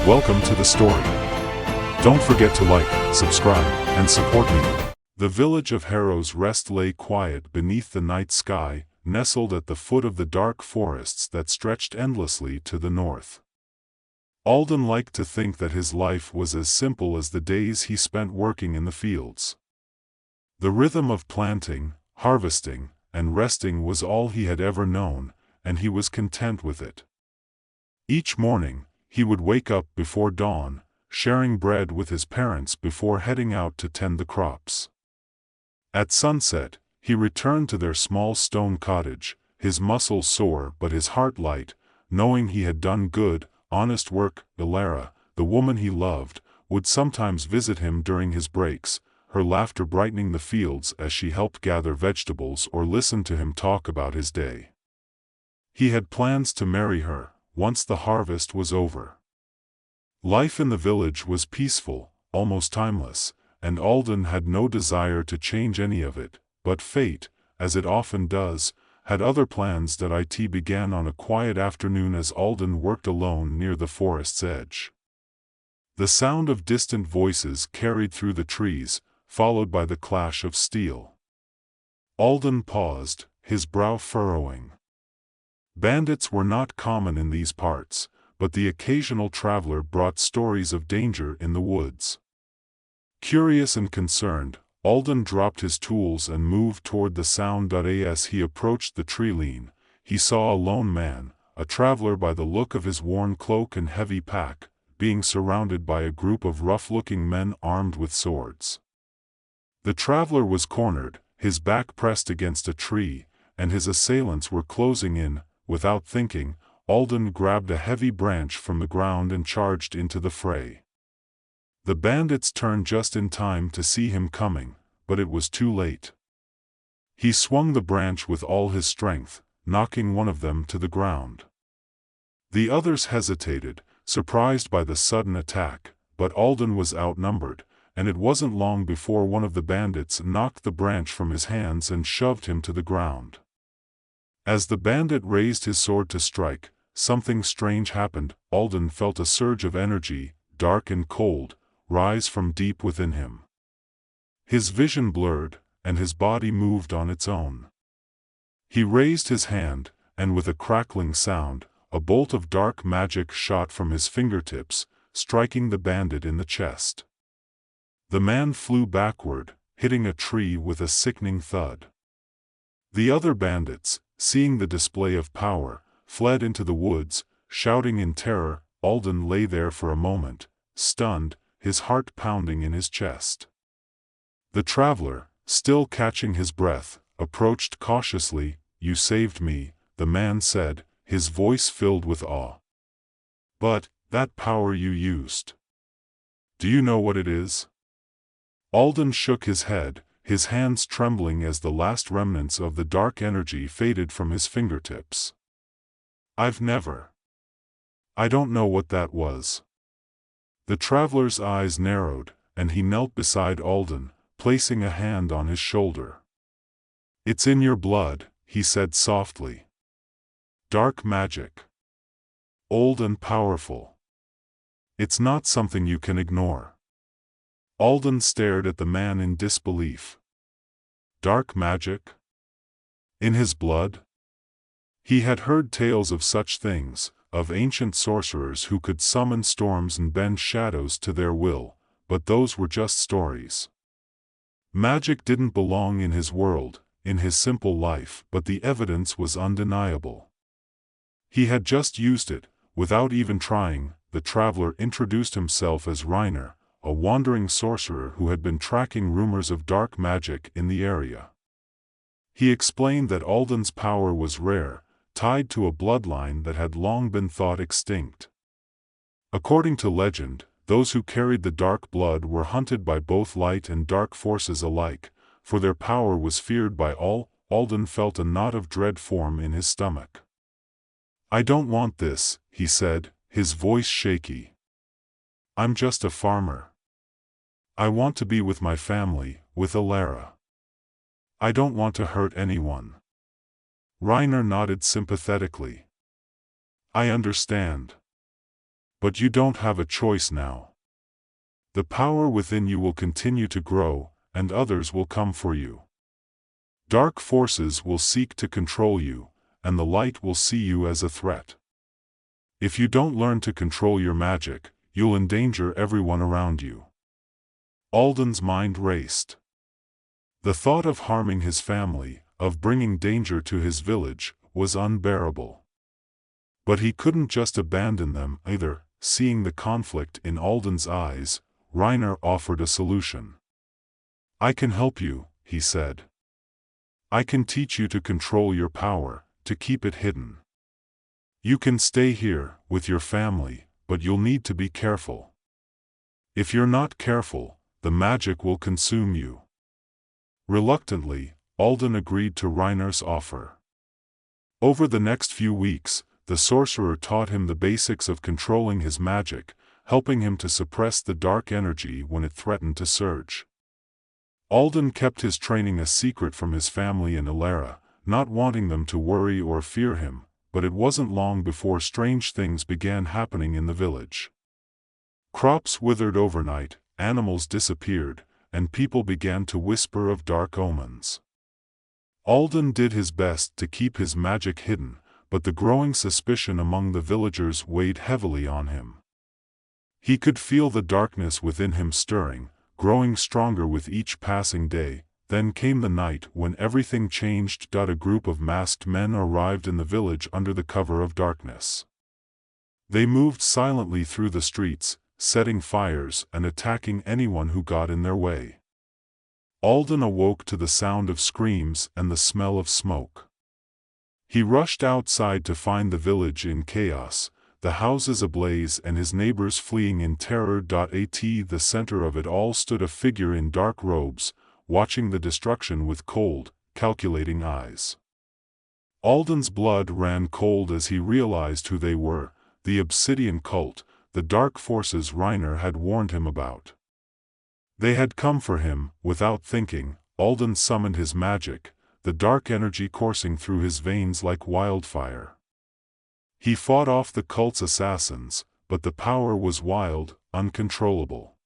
Welcome to the story. Don't forget to like, subscribe, and support me. The village of Harrow's Rest lay quiet beneath the night sky, nestled at the foot of the dark forests that stretched endlessly to the north. Alden liked to think that his life was as simple as the days he spent working in the fields. The rhythm of planting, harvesting, and resting was all he had ever known, and he was content with it. Each morning, he would wake up before dawn, sharing bread with his parents before heading out to tend the crops. At sunset, he returned to their small stone cottage, his muscles sore but his heart light, knowing he had done good, honest work. Elara, the woman he loved, would sometimes visit him during his breaks, her laughter brightening the fields as she helped gather vegetables or listened to him talk about his day. He had plans to marry her once the harvest was over. Life in the village was peaceful, almost timeless, and Alden had no desire to change any of it, but fate, as it often does, had other plans. It began on a quiet afternoon as Alden worked alone near the forest's edge. The sound of distant voices carried through the trees, followed by the clash of steel. Alden paused, his brow furrowing. Bandits were not common in these parts, but the occasional traveler brought stories of danger in the woods. Curious and concerned, Alden dropped his tools and moved toward the sound. As he approached the tree-line, he saw a lone man, a traveler by the look of his worn cloak and heavy pack, being surrounded by a group of rough-looking men armed with swords. The traveler was cornered, his back pressed against a tree, and his assailants were closing in. Without thinking, Alden grabbed a heavy branch from the ground and charged into the fray. The bandits turned just in time to see him coming, but it was too late. He swung the branch with all his strength, knocking one of them to the ground. The others hesitated, surprised by the sudden attack, but Alden was outnumbered, and it wasn't long before one of the bandits knocked the branch from his hands and shoved him to the ground. As the bandit raised his sword to strike, something strange happened. Alden felt a surge of energy, dark and cold, rise from deep within him. His vision blurred, and his body moved on its own. He raised his hand, and with a crackling sound, a bolt of dark magic shot from his fingertips, striking the bandit in the chest. The man flew backward, hitting a tree with a sickening thud. The other bandits, seeing the display of power, fled into the woods, shouting in terror. Alden lay there for a moment, stunned, his heart pounding in his chest. The traveler, still catching his breath, approached cautiously. "You saved me," the man said, his voice filled with awe. "But, that power you used. Do you know what it is?" Alden shook his head, his hands trembling as the last remnants of the dark energy faded from his fingertips. I don't know what that was." The traveler's eyes narrowed, and he knelt beside Alden, placing a hand on his shoulder. "It's in your blood," he said softly. "Dark magic. Old and powerful. It's not something you can ignore." Alden stared at the man in disbelief. Dark magic? In his blood? He had heard tales of such things, of ancient sorcerers who could summon storms and bend shadows to their will, but those were just stories. Magic didn't belong in his world, in his simple life, but the evidence was undeniable. He had just used it, without even trying. The traveler introduced himself as Reiner, a wandering sorcerer who had been tracking rumors of dark magic in the area. He explained that Alden's power was rare, tied to a bloodline that had long been thought extinct. According to legend, those who carried the dark blood were hunted by both light and dark forces alike, for their power was feared by all. Alden felt a knot of dread form in his stomach. "I don't want this," he said, his voice shaky. "I'm just a farmer. I want to be with my family, with Elara. I don't want to hurt anyone." Reiner nodded sympathetically. "I understand. But you don't have a choice now. The power within you will continue to grow, and others will come for you. Dark forces will seek to control you, and the light will see you as a threat. If you don't learn to control your magic, you'll endanger everyone around you. Alden's mind raced. The thought of harming his family, of bringing danger to his village, was unbearable. But he couldn't just abandon them either. Seeing the conflict in Alden's eyes, Reiner offered a solution. "I can help you," he said. "I can teach you to control your power, to keep it hidden. You can stay here, with your family, but you'll need to be careful. If you're not careful, the magic will consume you." Reluctantly, Alden agreed to Reiner's offer. Over the next few weeks, the sorcerer taught him the basics of controlling his magic, helping him to suppress the dark energy when it threatened to surge. Alden kept his training a secret from his family in Elara, not wanting them to worry or fear him, but it wasn't long before strange things began happening in the village. Crops withered overnight, animals disappeared, and people began to whisper of dark omens. Alden did his best to keep his magic hidden, but the growing suspicion among the villagers weighed heavily on him. He could feel the darkness within him stirring, growing stronger with each passing day. Then came the night when everything changed. A group of masked men arrived in the village under the cover of darkness. They moved silently through the streets, setting fires and attacking anyone who got in their way. Alden awoke to the sound of screams and the smell of smoke. He rushed outside to find the village in chaos, the houses ablaze and his neighbors fleeing in terror. At the center of it all stood a figure in dark robes, watching the destruction with cold, calculating eyes. Alden's blood ran cold as he realized who they were, the Obsidian Cult, the dark forces Reiner had warned him about. They had come for him. Without thinking, Alden summoned his magic, the dark energy coursing through his veins like wildfire. He fought off the cult's assassins, but the power was wild, uncontrollable.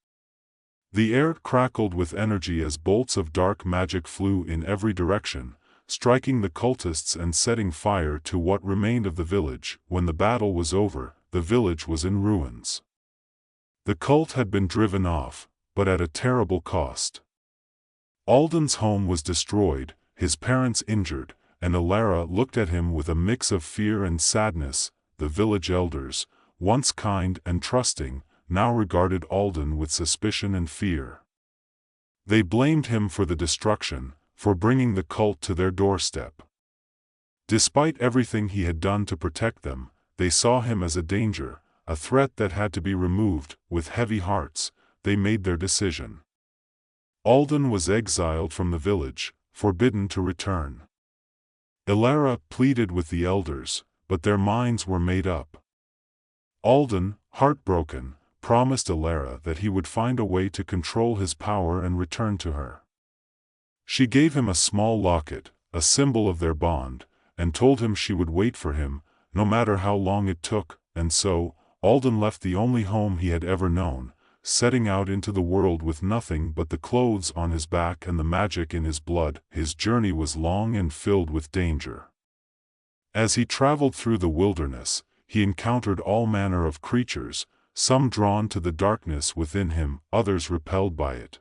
The air crackled with energy as bolts of dark magic flew in every direction, striking the cultists and setting fire to what remained of the village. When the battle was over, the village was in ruins. The cult had been driven off, but at a terrible cost. Alden's home was destroyed, his parents injured, and Elara looked at him with a mix of fear and sadness. The village elders, once kind and trusting, now regarded Alden with suspicion and fear. They blamed him for the destruction, for bringing the cult to their doorstep. Despite everything he had done to protect them, they saw him as a danger, a threat that had to be removed. With heavy hearts, they made their decision. Alden was exiled from the village, forbidden to return. Elara pleaded with the elders, but their minds were made up. Alden, heartbroken, promised Elara that he would find a way to control his power and return to her. She gave him a small locket, a symbol of their bond, and told him she would wait for him, no matter how long it took. And so, Alden left the only home he had ever known, setting out into the world with nothing but the clothes on his back and the magic in his blood. His journey was long and filled with danger. As he traveled through the wilderness, he encountered all manner of creatures, some drawn to the darkness within him, others repelled by it.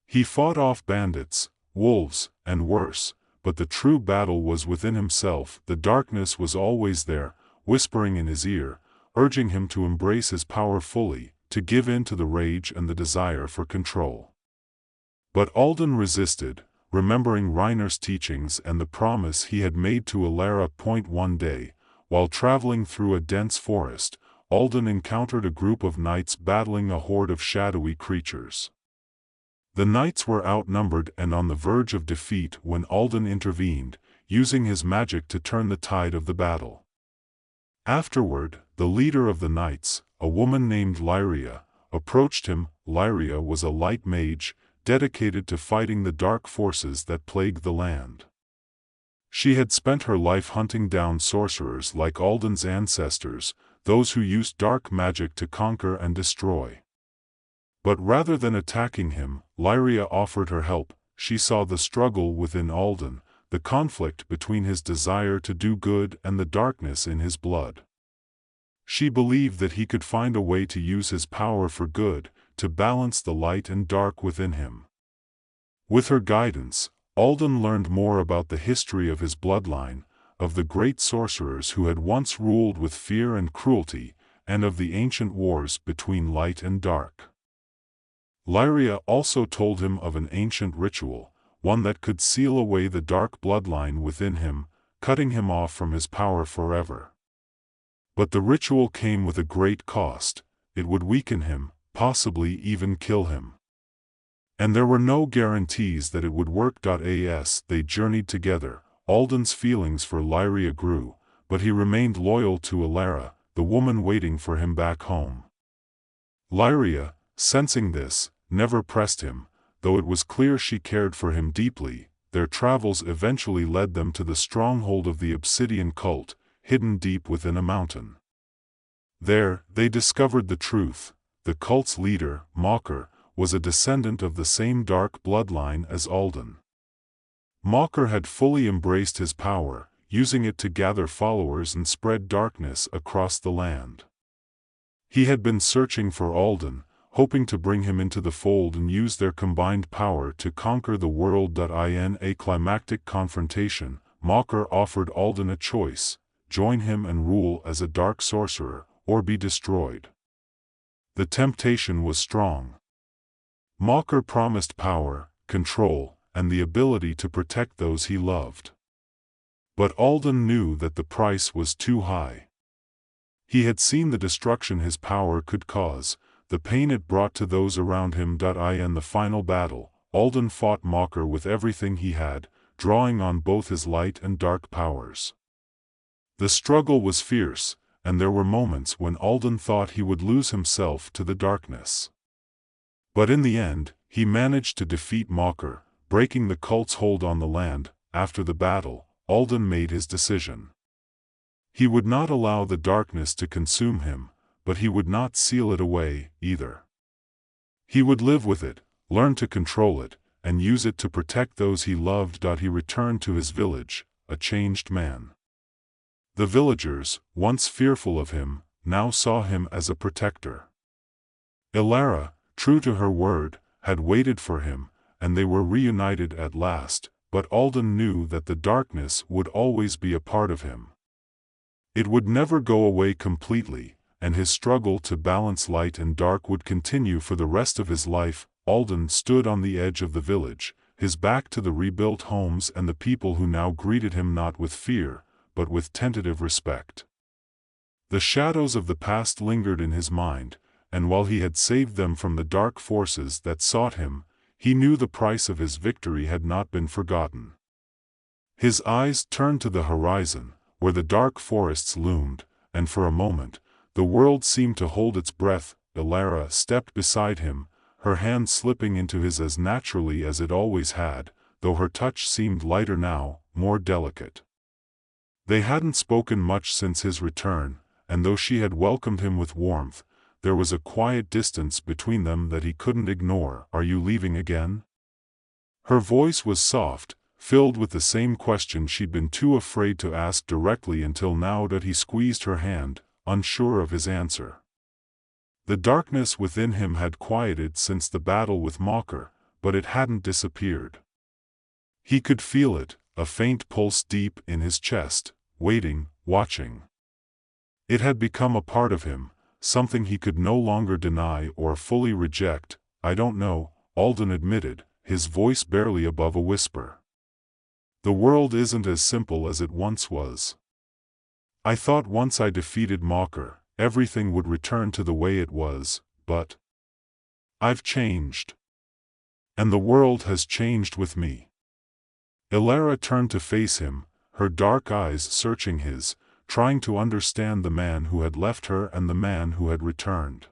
He fought off bandits, wolves, and worse, but the true battle was within himself. The darkness was always there, whispering in his ear, urging him to embrace his power fully, to give in to the rage and the desire for control. But Alden resisted, remembering Reiner's teachings and the promise he had made to Elara. One day, while traveling through a dense forest, Alden encountered a group of knights battling a horde of shadowy creatures. The knights were outnumbered and on the verge of defeat when Alden intervened, using his magic to turn the tide of the battle. Afterward, the leader of the knights, a woman named Lyria, approached him. Lyria was a light mage, dedicated to fighting the dark forces that plagued the land. She had spent her life hunting down sorcerers like Alden's ancestors, those who used dark magic to conquer and destroy. But rather than attacking him, Lyria offered her help. She saw the struggle within Alden, the conflict between his desire to do good and the darkness in his blood. She believed that he could find a way to use his power for good, to balance the light and dark within him. With her guidance, Alden learned more about the history of his bloodline, of the great sorcerers who had once ruled with fear and cruelty, and of the ancient wars between light and dark. Lyria also told him of an ancient ritual, one that could seal away the dark bloodline within him, cutting him off from his power forever. But the ritual came with a great cost. It would weaken him, possibly even kill him. And there were no guarantees that it would work. As they journeyed together, Alden's feelings for Lyria grew, but he remained loyal to Elara, the woman waiting for him back home. Lyria, sensing this, never pressed him, though it was clear she cared for him deeply. Their travels eventually led them to the stronghold of the Obsidian cult, hidden deep within a mountain. There, they discovered the truth. The cult's leader, Mocker, was a descendant of the same dark bloodline as Alden. Mocker had fully embraced his power, using it to gather followers and spread darkness across the land. He had been searching for Alden, hoping to bring him into the fold and use their combined power to conquer the world. In a climactic confrontation, Mocker offered Alden a choice: join him and rule as a dark sorcerer, or be destroyed. The temptation was strong. Mocker promised power, control, and the ability to protect those he loved. But Alden knew that the price was too high. He had seen the destruction his power could cause, the pain it brought to those around him. In the final battle, Alden fought Mocker with everything he had, drawing on both his light and dark powers. The struggle was fierce, and there were moments when Alden thought he would lose himself to the darkness. But in the end, he managed to defeat Mocker, breaking the cult's hold on the land. After the battle, Alden made his decision. He would not allow the darkness to consume him, but he would not seal it away, either. He would live with it, learn to control it, and use it to protect those he loved. He returned to his village, a changed man. The villagers, once fearful of him, now saw him as a protector. Elara, true to her word, had waited for him, and they were reunited at last, but Alden knew that the darkness would always be a part of him. It would never go away completely, and his struggle to balance light and dark would continue for the rest of his life. Alden stood on the edge of the village, his back to the rebuilt homes and the people who now greeted him not with fear, but with tentative respect. The shadows of the past lingered in his mind, and while he had saved them from the dark forces that sought him, he knew the price of his victory had not been forgotten. His eyes turned to the horizon, where the dark forests loomed, and for a moment, the world seemed to hold its breath. Elara stepped beside him, her hand slipping into his as naturally as it always had, though her touch seemed lighter now, more delicate. They hadn't spoken much since his return, and though she had welcomed him with warmth, there was a quiet distance between them that he couldn't ignore. "Are you leaving again?" Her voice was soft, filled with the same question she'd been too afraid to ask directly until now. He squeezed her hand, unsure of his answer. The darkness within him had quieted since the battle with Mocker, but it hadn't disappeared. He could feel it, a faint pulse deep in his chest, waiting, watching. It had become a part of him, something he could no longer deny or fully reject. "I don't know," Alden admitted, his voice barely above a whisper. "The world isn't as simple as it once was. I thought once I defeated Mocker, everything would return to the way it was, but I've changed. And the world has changed with me." Elara turned to face him, her dark eyes searching his, trying to understand the man who had left her and the man who had returned.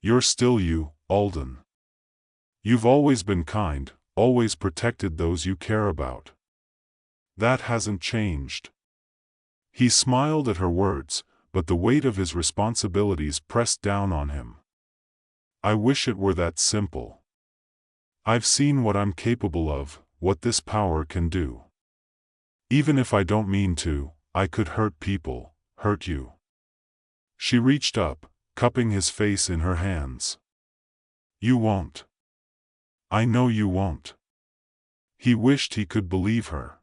"You're still you, Alden. You've always been kind, always protected those you care about. That hasn't changed." He smiled at her words, but the weight of his responsibilities pressed down on him. I wish it were that simple. I've seen what I'm capable of, what this power can do. Even if I don't mean to, I could hurt people, hurt you. She reached up, cupping his face in her hands. You won't. I know you won't. He wished he could believe her.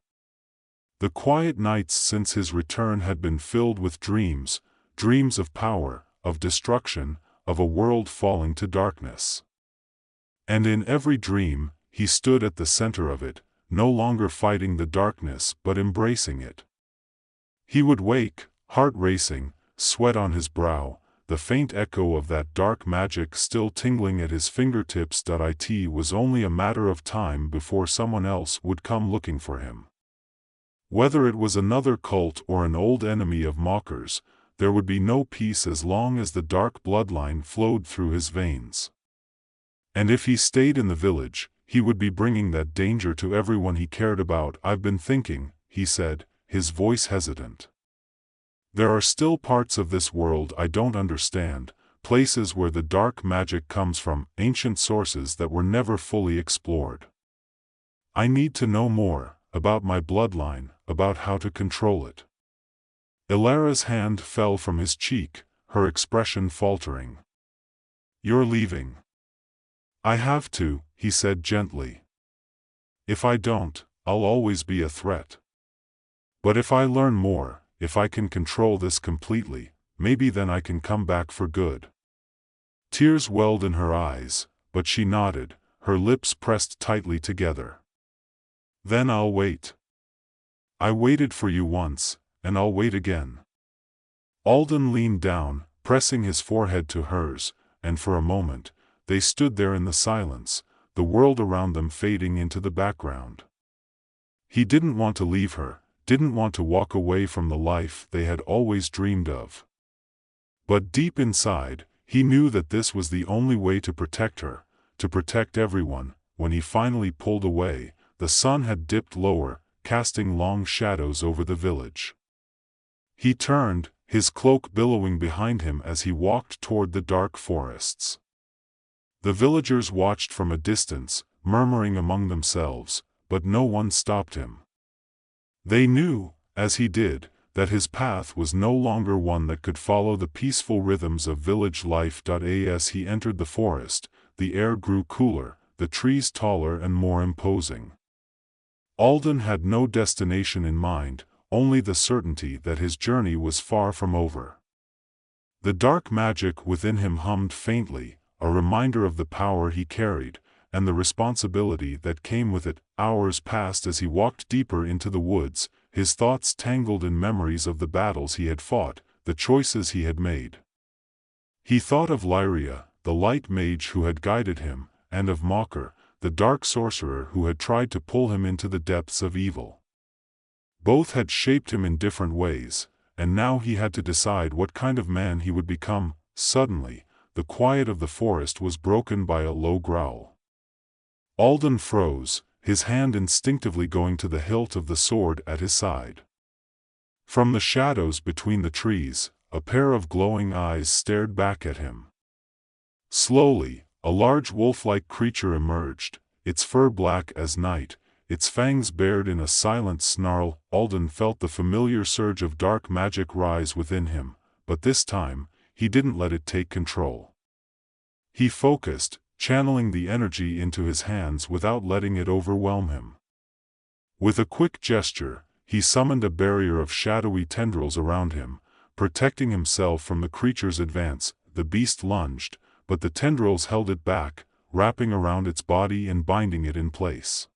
The quiet nights since his return had been filled with dreams, dreams of power, of destruction, of a world falling to darkness. And in every dream, he stood at the center of it, no longer fighting the darkness but embracing it. He would wake, heart racing, sweat on his brow, the faint echo of that dark magic still tingling at his fingertips. It was only a matter of time before someone else would come looking for him. Whether it was another cult or an old enemy of mockers, there would be no peace as long as the dark bloodline flowed through his veins. And if he stayed in the village, he would be bringing that danger to everyone he cared about. I've been thinking, he said, his voice hesitant. There are still parts of this world I don't understand, places where the dark magic comes from, ancient sources that were never fully explored. I need to know more, about my bloodline, about how to control it. Ilara's hand fell from his cheek, her expression faltering. You're leaving. I have to, he said gently. If I don't, I'll always be a threat. But if I learn more, if I can control this completely, maybe then I can come back for good. Tears welled in her eyes, but she nodded, her lips pressed tightly together. Then I'll wait. I waited for you once, and I'll wait again. Alden leaned down, pressing his forehead to hers, and for a moment, they stood there in the silence, the world around them fading into the background. He didn't want to leave her, didn't want to walk away from the life they had always dreamed of. But deep inside, he knew that this was the only way to protect her, to protect everyone. When he finally pulled away, the sun had dipped lower, casting long shadows over the village. He turned, his cloak billowing behind him as he walked toward the dark forests. The villagers watched from a distance, murmuring among themselves, but no one stopped him. They knew, as he did, that his path was no longer one that could follow the peaceful rhythms of village life. As he entered the forest, the air grew cooler, the trees taller and more imposing. Alden had no destination in mind, only the certainty that his journey was far from over. The dark magic within him hummed faintly, a reminder of the power he carried, and the responsibility that came with it. Hours passed as he walked deeper into the woods, his thoughts tangled in memories of the battles he had fought, the choices he had made. He thought of Lyria, the light mage who had guided him, and of Mocker, the dark sorcerer who had tried to pull him into the depths of evil. Both had shaped him in different ways, and now he had to decide what kind of man he would become. Suddenly, the quiet of the forest was broken by a low growl. Alden froze, his hand instinctively going to the hilt of the sword at his side. From the shadows between the trees, a pair of glowing eyes stared back at him. Slowly, a large wolf-like creature emerged, its fur black as night, its fangs bared in a silent snarl. Alden felt the familiar surge of dark magic rise within him, but this time, he didn't let it take control. He focused, channeling the energy into his hands without letting it overwhelm him. With a quick gesture, he summoned a barrier of shadowy tendrils around him, protecting himself from the creature's advance. The beast lunged, but the tendrils held it back, wrapping around its body and binding it in place.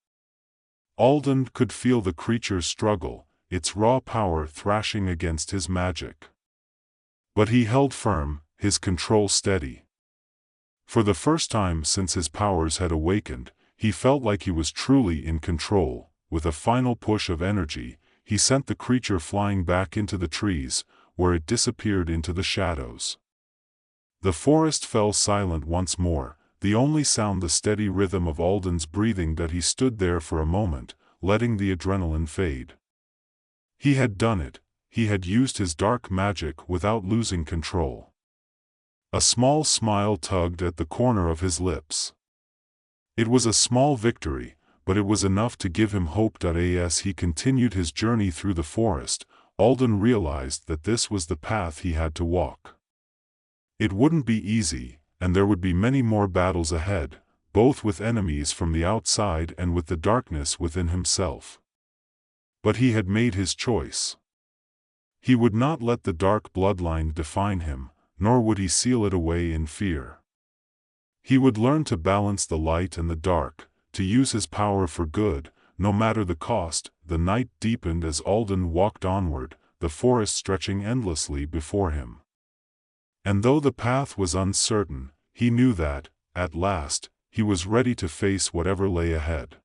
Alden could feel the creature's struggle, its raw power thrashing against his magic. But he held firm, his control steady. For the first time since his powers had awakened, he felt like he was truly in control. With a final push of energy, he sent the creature flying back into the trees, where it disappeared into the shadows. The forest fell silent once more, the only sound the steady rhythm of Alden's breathing. He stood there for a moment, letting the adrenaline fade. He had done it, he had used his dark magic without losing control. A small smile tugged at the corner of his lips. It was a small victory, but it was enough to give him hope. As he continued his journey through the forest, Alden realized that this was the path he had to walk. It wouldn't be easy, and there would be many more battles ahead, both with enemies from the outside and with the darkness within himself. But he had made his choice. He would not let the dark bloodline define him, nor would he seal it away in fear. He would learn to balance the light and the dark, to use his power for good, no matter the cost. The night deepened as Alden walked onward, the forest stretching endlessly before him. And though the path was uncertain, he knew that, at last, he was ready to face whatever lay ahead.